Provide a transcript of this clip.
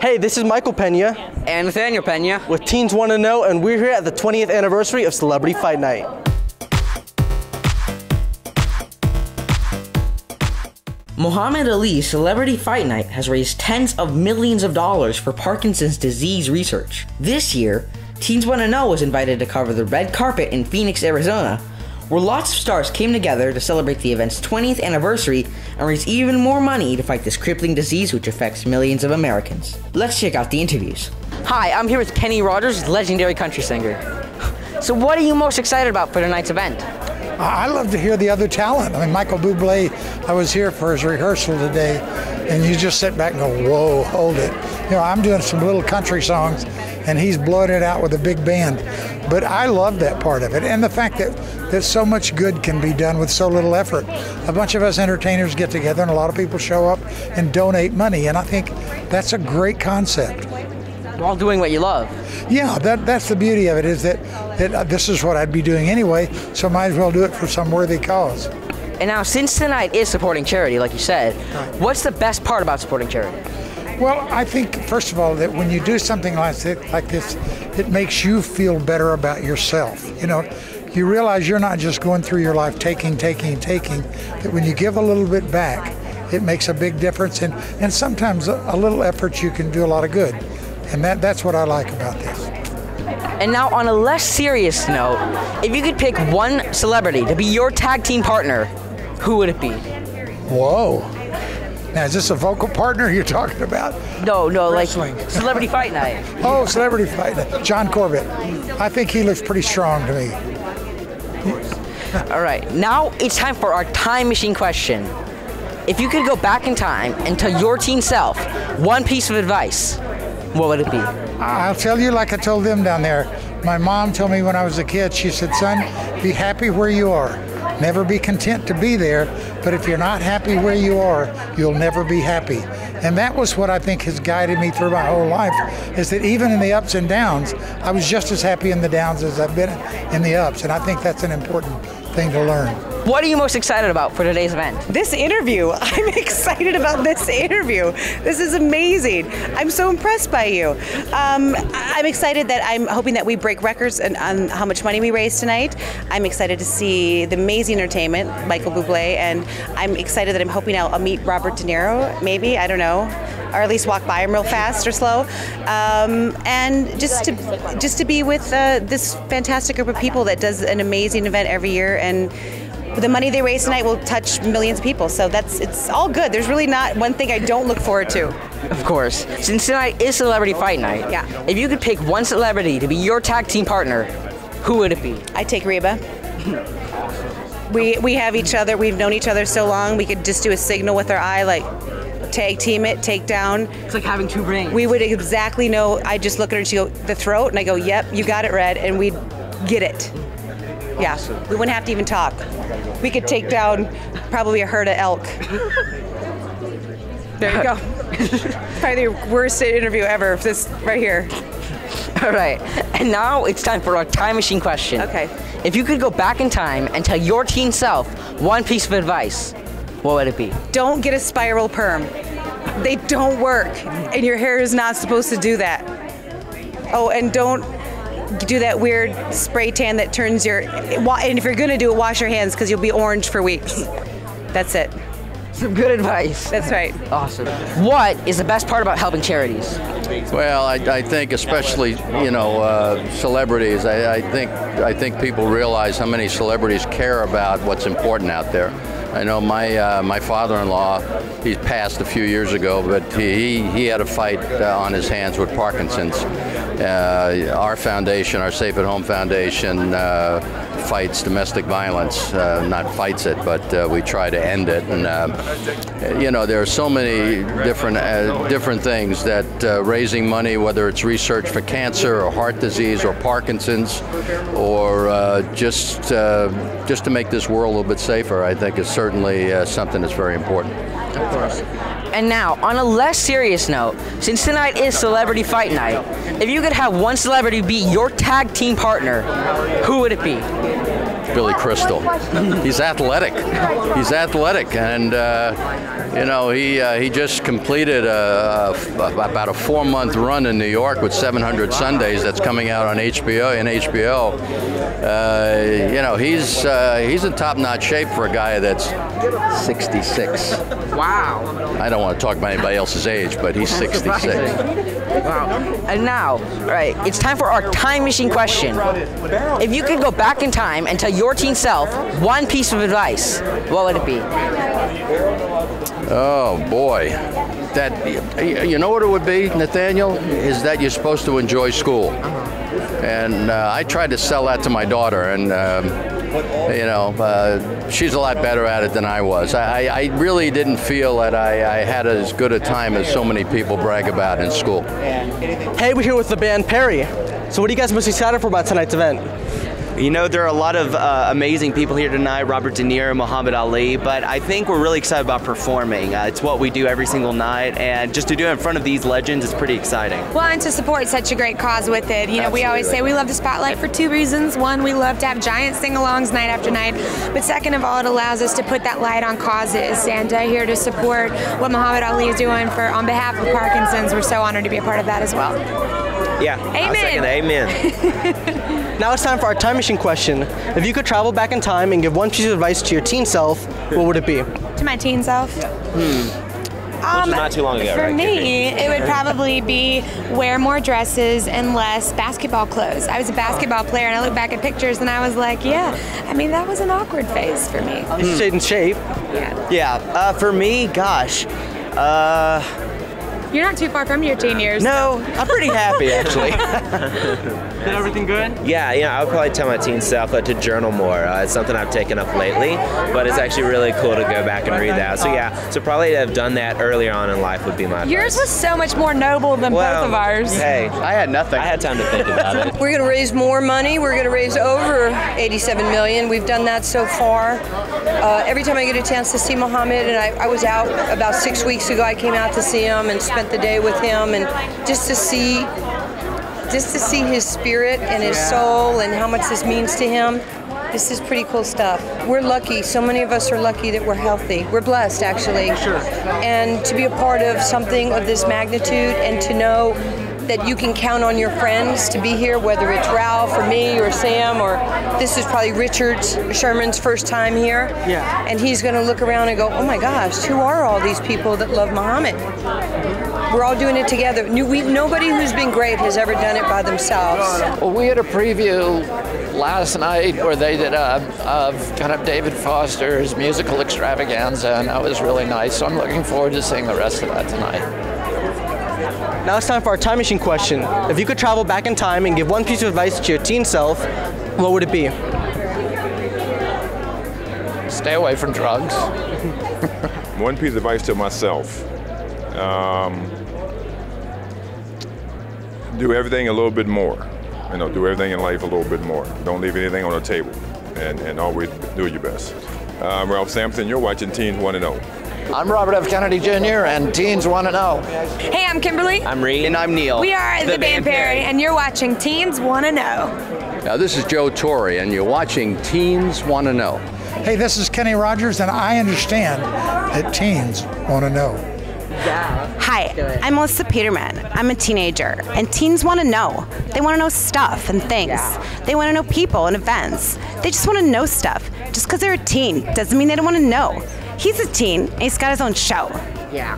Hey, this is Michael Pena And Nathaniel Pena with Teens Want to Know, and we're here at the 20th anniversary of Celebrity Fight Night. Muhammad Ali's Celebrity Fight Night has raised tens of millions of dollars for Parkinson's disease research. This year, Teens Want to Know was invited to cover the red carpet in Phoenix, Arizona, where lots of stars came together to celebrate the event's 20th anniversary and raise even more money to fight this crippling disease which affects millions of Americans. Let's check out the interviews. Hi, I'm here with Kenny Rogers, legendary country singer. So what are you most excited about for tonight's event? I love to hear the other talent. I mean, Michael Bublé, I was here for his rehearsal today, and you just sit back and go, whoa, hold it. You know, I'm doing some little country songs, and he's blowing it out with a big band. But I love that part of it, and the fact that so much good can be done with so little effort. A bunch of us entertainers get together, and a lot of people show up and donate money, and I think that's a great concept. While doing what you love. Yeah, that's the beauty of it, is that this is what I'd be doing anyway, so might as well do it for some worthy cause. And now, since tonight is supporting charity, like you said, what's the best part about supporting charity? Well, I think, first of all, that when you do something like this, it makes you feel better about yourself. You know, you realize you're not just going through your life taking, that when you give a little bit back, it makes a big difference, and sometimes a little effort, you can do a lot of good. And that's what I like about this. And now, on a less serious note, if you could pick one celebrity to be your tag team partner, who would it be? Whoa. Now, is this a vocal partner you're talking about? No, Wrestling. like Celebrity Fight Night. Oh, Celebrity Fight Night. John Corbett. I think he looks pretty strong to me. All right, now it's time for our time machine question. If you could go back in time and tell your teen self one piece of advice, what would it be? I'll tell you like I told them down there. My mom told me when I was a kid, she said, son, be happy where you are. Never be content to be there, but if you're not happy where you are, you'll never be happy. And that was what I think has guided me through my whole life, is that even in the ups and downs, I was just as happy in the downs as I've been in the ups. And I think that's an important thing to learn. What are you most excited about for today's event? This interview. I'm excited about this interview. This is amazing. I'm so impressed by you. I'm excited that I'm hoping that we break records on how much money we raise tonight. I'm excited to see the amazing entertainment, Michael Bublé, and I'm excited that I'm hoping I'll meet Robert De Niro, maybe, I don't know, or at least walk by him real fast or slow. And just to be with this fantastic group of people that does an amazing event every year, and the money they raise tonight will touch millions of people, so it's all good. There's really not one thing I don't look forward to. Of course. Since tonight is Celebrity Fight Night, yeah. If you could pick one celebrity to be your tag team partner, who would it be? I'd take Reba. We have each other, we've known each other so long, we could just do a signal with our eye, like tag team it, take down. It's like having two brains. We would exactly know. I just look at her and she go, the throat, and I go, yep, you got it, Red, and we'd get it. Yeah, we wouldn't have to even talk. We could take down probably a herd of elk. There you go. Probably the worst interview ever, this right here. All right, and now it's time for our time machine question. Okay. If you could go back in time and tell your teen self one piece of advice, what would it be? Don't get a spiral perm. They don't work, and your hair is not supposed to do that. Oh, and don't do that weird spray tan that turns your, and if you're gonna do it, wash your hands, because you'll be orange for weeks. That's it. Some good advice. That's right. Awesome. What is the best part about helping charities? Well, I think especially, you know, celebrities, I think people realize how many celebrities care about what's important out there. I know my father-in-law, he passed a few years ago, but he had a fight on his hands with Parkinson's. Our foundation, our Safe at Home Foundation, fights domestic violence, not fights it, but we try to end it. And you know, there are so many different things that raising money, whether it's research for cancer or heart disease or Parkinson's, or just to make this world a little bit safer, I think is certainly something that's very important. Of course. And now, on a less serious note, since tonight is Celebrity Fight Night, if you could have one celebrity be your tag team partner, who would it be? Billy Crystal. He's athletic. He's athletic, and you know, he just completed about a 4-month run in New York with 700 Sundays. That's coming out on HBO. You know, he's in top-notch shape for a guy that's 66. Wow. I don't want to talk about anybody else's age, but he's 66. Wow. And now, all right, it's time for our time machine question. If you could go back in time and tell your teen self one piece of advice, what would it be? Oh boy, that, you know what it would be, Nathaniel, is that you're supposed to enjoy school. And I tried to sell that to my daughter, and you know, she's a lot better at it than I was. I really didn't feel that I had as good a time as so many people brag about in school. Hey, we're here with the band Perry. So what are you guys most excited for about tonight's event? You know, there are a lot of amazing people here tonight, Robert De Niro, Muhammad Ali, but I think we're really excited about performing. It's what we do every single night, and just to do it in front of these legends is pretty exciting. Well, and to support such a great cause with it. You know, we always say we love the spotlight for 2 reasons. One, we love to have giant sing-alongs night after night, but second of all, it allows us to put that light on causes, and here to support what Muhammad Ali is doing on behalf of Parkinson's. We're so honored to be a part of that as well. Yeah, amen. I second that. Amen. Now it's time for our time machine question. If you could travel back in time and give one piece of advice to your teen self, what would it be? To my teen self? Not too long ago, for right? me, it would probably be wear more dresses and less basketball clothes. I was a basketball player, and I look back at pictures, and I was like, yeah, I mean, that was an awkward phase for me. You stayed in shape. Yeah. Yeah, for me, gosh, You're not too far from your teen years. no, I'm pretty happy, actually. Did everything good? Yeah, I would probably tell my teen self to journal more. It's something I've taken up lately, but it's actually really cool to go back and read that. So yeah, so probably to have done that earlier on in life would be my advice. Yours was so much more noble than both of ours. Hey, I had nothing. I had time to think about it. We're going to raise more money. We're going to raise over 87 million. We've done that so far. Every time I get a chance to see Muhammad, and I was out about 6 weeks ago, I came out to see him and spent the day with him, and just to see his spirit and his soul and how much this means to him. This is pretty cool stuff. We're lucky. So many of us are lucky that we're healthy. We're blessed, actually. Sure. And to be a part of something of this magnitude, and to know that you can count on your friends to be here, whether it's Ralph or me or Sam, or this is probably Richard Sherman's first time here. Yeah. And he's going to look around and go, oh my gosh, who are all these people that love Muhammad? We're all doing it together. Nobody who's been great has ever done it by themselves. Well, we had a preview last night where they did of kind of David Foster's musical extravaganza, and that was really nice. So I'm looking forward to seeing the rest of that tonight. Now it's time for our time machine question. If you could travel back in time and give one piece of advice to your teen self, what would it be? Stay away from drugs. One piece of advice to myself. Do everything a little bit more. Do everything in life a little bit more. Don't leave anything on the table, and always do your best. Ralph Sampson, you're watching Teens 1-0. I'm Robert F. Kennedy Jr., and Teens Want to Know. Hey, I'm Kimberly. I'm Reed. And I'm Neil. We are the band Perry, and you're watching Teens Want to Know. Now this is Joe Torre, and you're watching Teens Want to Know. Hey, this is Kenny Rogers, and I understand that teens want to know. Hi, I'm Melissa Peterman. I'm a teenager, and teens want to know. They want to know stuff and things. Yeah. They want to know people and events. They just want to know stuff. Just because they're a teen doesn't mean they don't want to know. He's a teen, and he's got his own show. Yeah.